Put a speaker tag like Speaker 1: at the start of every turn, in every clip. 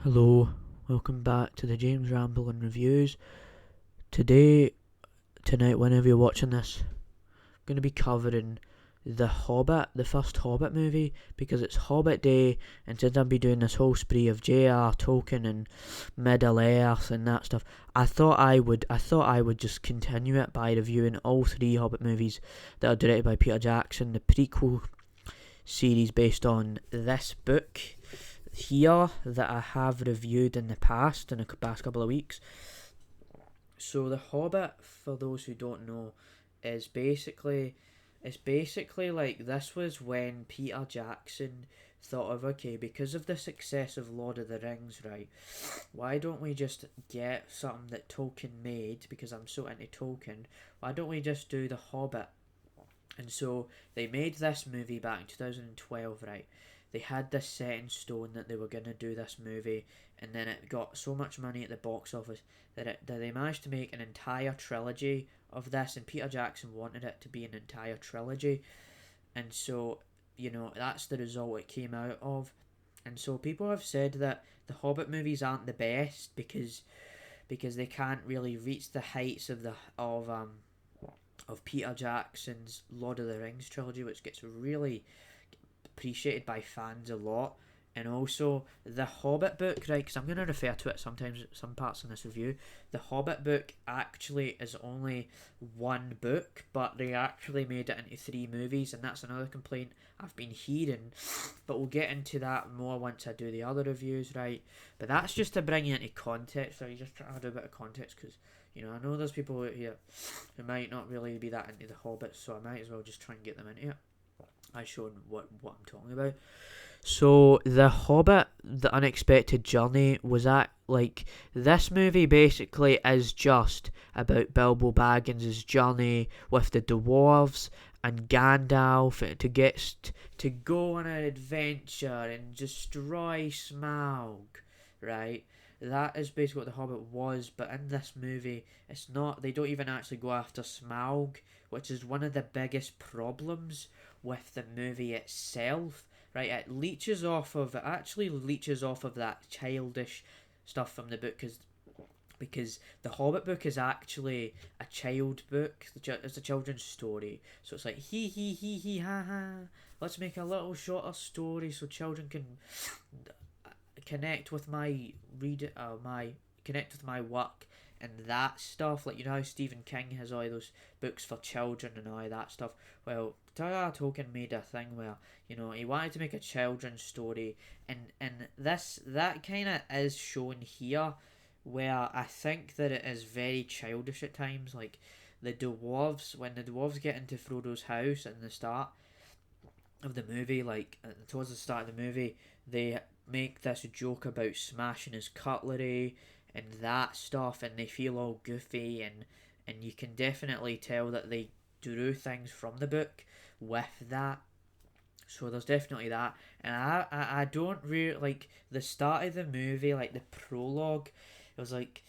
Speaker 1: Hello, welcome back to the James Ramble and Reviews. Tonight, whenever you're watching this, I'm going to be covering The Hobbit, the first Hobbit movie, because it's Hobbit Day, and since I've been doing this whole spree of J.R. Tolkien and Middle Earth and that stuff, I thought I would just continue it by reviewing all three Hobbit movies that are directed by Peter Jackson, the prequel series based on this book here that I have reviewed in the past, in the past couple of weeks. So The Hobbit, for those who don't know, is basically it's basically like this was when Peter Jackson thought of, okay, because of the success of Lord of the Rings, right, why don't we just get something that Tolkien made, because I'm so into Tolkien, why don't we just do The Hobbit? And so they made this movie back in 2012, right? They had this set in stone that they were going to do this movie, and then it got so much money at the box office that they managed to make an entire trilogy of this, and Peter Jackson wanted it to be an entire trilogy. And so, that's the result it came out of. And so people have said that the Hobbit movies aren't the best because they can't really reach the heights of Peter Jackson's Lord of the Rings trilogy, which gets really appreciated by fans a lot. And also the Hobbit book, right? Because I'm going to refer to it sometimes, some parts in this review. The Hobbit book actually is only one book, but they actually made it into three movies, and that's another complaint I've been hearing. But we'll get into that more once I do the other reviews, right? But that's just to bring you into context. So you just try to do a bit of context because I know there's people out here who might not really be that into the Hobbit, so I might as well just try and get them into it. I showed what I'm talking about. So The Hobbit, The Unexpected Journey was that like this movie basically is just about Bilbo Baggins' journey with the dwarves and Gandalf to go on an adventure and destroy Smaug, right? That is basically what The Hobbit was, but in this movie, it's not. They don't even actually go after Smaug, which is one of the biggest problems with the movie itself. Right, it actually leeches off of that childish stuff from the book, because the Hobbit book is actually a child book. It's a children's story, so it's like he ha ha. Let's make a little shorter story so children can connect with my connect with my work and that stuff. Like, how Stephen King has all those books for children and all that stuff. Well, J.R. Tolkien made a thing where he wanted to make a children's story, and that kind of is shown here, where I think that it is very childish at times. Like when the dwarves get into Frodo's house at the start of the movie, like towards the start of the movie, they make this joke about smashing his cutlery and that stuff, and they feel all goofy, and you can definitely tell that they drew things from the book with that. So there's definitely that, and I don't really like the start of the movie, like the prologue. It was like,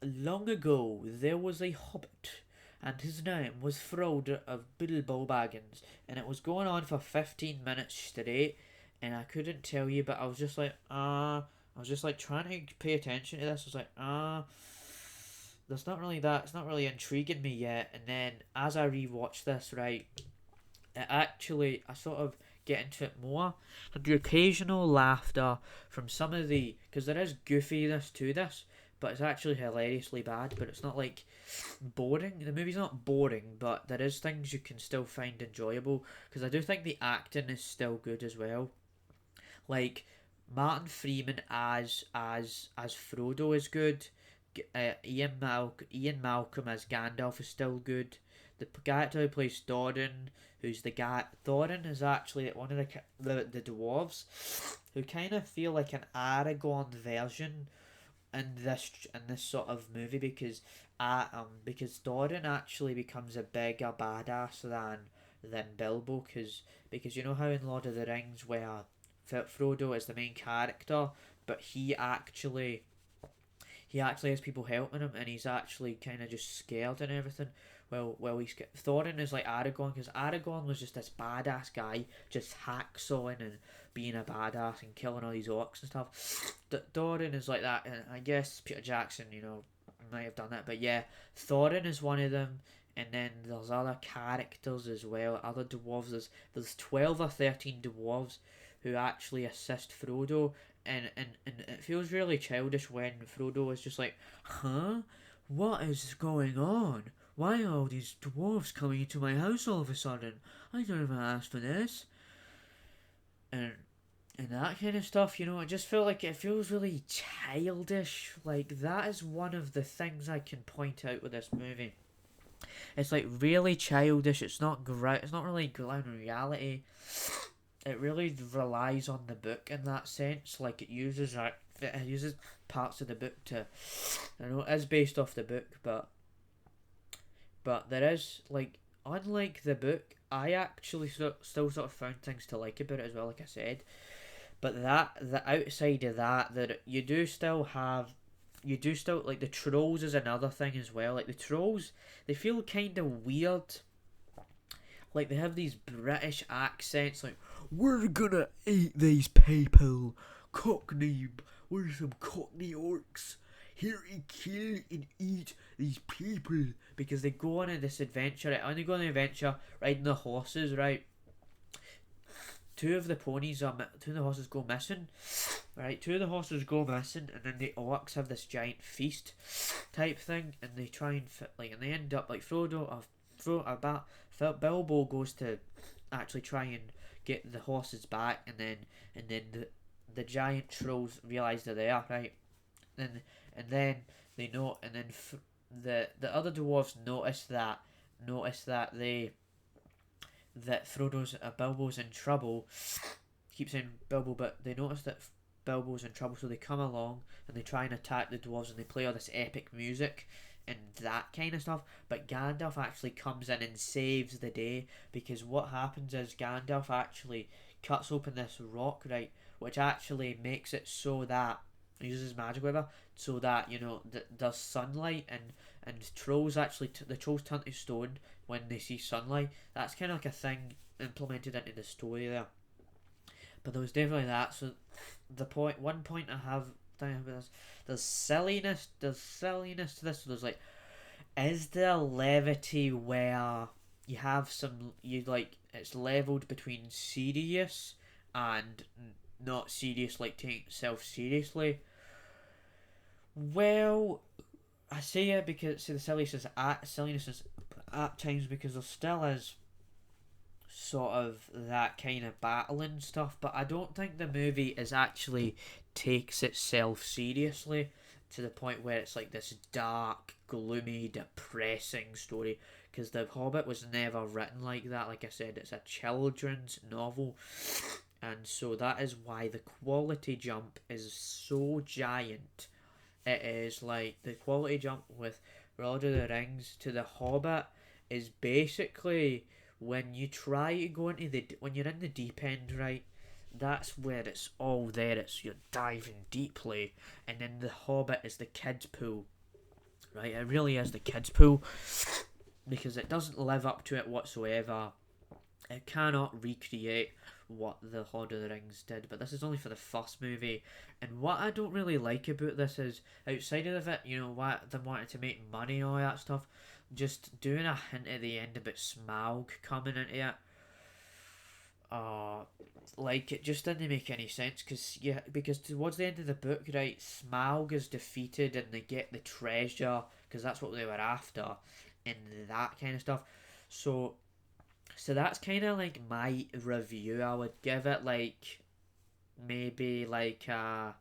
Speaker 1: long ago there was a hobbit, and his name was Frodo of Bilbo Baggins, and it was going on for 15 minutes straight, and I couldn't tell you, but I was just like, I was just like trying to pay attention to this. I was like, there's not really that. It's not really intriguing me yet. And then as I rewatch this, right, I sort of get into it more. And the occasional laughter from some of because there is goofiness to this, but it's actually hilariously bad. But it's not like boring. The movie's not boring, but there is things you can still find enjoyable, because I do think the acting is still good as well. Like Martin Freeman as Frodo is good. Ian Malcolm as Gandalf is still good. The character who plays Thorin, who's the guy. Thorin is actually one of the dwarves, who kind of feel like an Aragorn version in this sort of movie, because Thorin actually becomes a bigger badass than Bilbo, because you know how in Lord of the Rings, where Frodo is the main character, but he actually has people helping him, and he's actually kind of just scared and everything. well, Thorin is like Aragorn, because Aragorn was just this badass guy, just hacksawing and being a badass and killing all these orcs and stuff. Thorin is like that, and I guess Peter Jackson, might have done that, but yeah, Thorin is one of them. And then there's other characters as well, other dwarves. There's 12 or 13 dwarves who actually assist Frodo, and it feels really childish when Frodo is just like, huh? What is going on? Why are all these dwarves coming into my house all of a sudden? I never asked for this. And that kind of stuff, I just feel like it feels really childish. Like, that is one of the things I can point out with this movie. It's like really childish. It's not really ground in reality. It really relies on the book in that sense. Like, it uses parts of the book to, I know it is based off the book, but there is, like, unlike the book, I actually still sort of found things to like about it as well, like I said. But the outside of that you do still like the trolls is another thing as well. Like the trolls, they feel kind of weird. Like they have these British accents, like, we're gonna eat these people, Cockney, we're some Cockney orcs, here to kill and eat these people. Because they go on this adventure, right? And they go on an adventure riding the horses, right? Two of the horses go missing, right? Two of the horses go missing, and then the orcs have this giant feast type thing, and they try and and they end up like Bilbo goes to actually try and get the horses back, and then the giant trolls realize they're there, right? And then they know, and then the other dwarves notice that Bilbo's in trouble. Keep saying Bilbo, but they notice that Bilbo's in trouble, so they come along and they try and attack the dwarves, and they play all this epic music and that kind of stuff. But Gandalf actually comes in and saves the day, because what happens is Gandalf actually cuts open this rock, right, which actually makes it so that uses magic, whatever, so that there's sunlight, and trolls actually the trolls turn to stone when they see sunlight. That's kind of like a thing implemented into the story there. But there was definitely that. So one point I have about this, there's silliness to this. So there's like, is there levity where you have it's leveled between serious and not serious, like taking itself seriously? Well, I say it because the silliness is at times, because there still is sort of that kind of battling stuff, but I don't think the movie is actually takes itself seriously to the point where it's like this dark, gloomy, depressing story, because The Hobbit was never written like that. Like I said, it's a children's novel, and so that is why the quality jump is so giant. It is like the quality jump with Lord of the Rings to The Hobbit is basically when you try to go into when you're in the deep end, right? That's where it's all there. You're diving deeply, and then The Hobbit is the kids' pool, right? It really is the kids' pool, because it doesn't live up to it whatsoever. It cannot recreate what the Lord of the Rings did, but this is only for the first movie. And what I don't really like about this is, outside of it, what them wanting to make money and all that stuff, just doing a hint at the end about Smaug coming into it. It just didn't make any sense, because towards the end of the book, right, Smaug is defeated and they get the treasure, because that's what they were after, and that kind of stuff. So that's kind of like my review. I would give it maybe a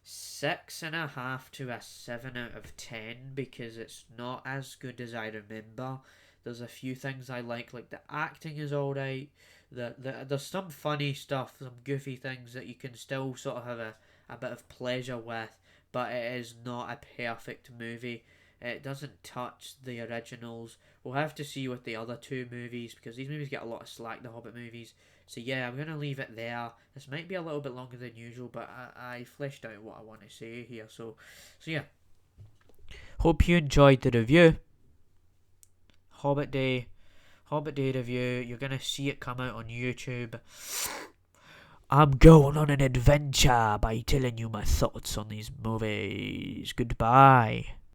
Speaker 1: 6.5 to a 7 out of 10, because it's not as good as I remember. There's a few things I like the acting is alright. There's some funny stuff, some goofy things that you can still sort of have a bit of pleasure with, but it is not a perfect movie. It doesn't touch the originals. We'll have to see with the other two movies, because these movies get a lot of slack, the Hobbit movies. So yeah, I'm going to leave it there. This might be a little bit longer than usual, but I fleshed out what I want to say here. So yeah. Hope you enjoyed the review. Hobbit Day review. You're gonna see it come out on YouTube. I'm going on an adventure by telling you my thoughts on these movies. Goodbye.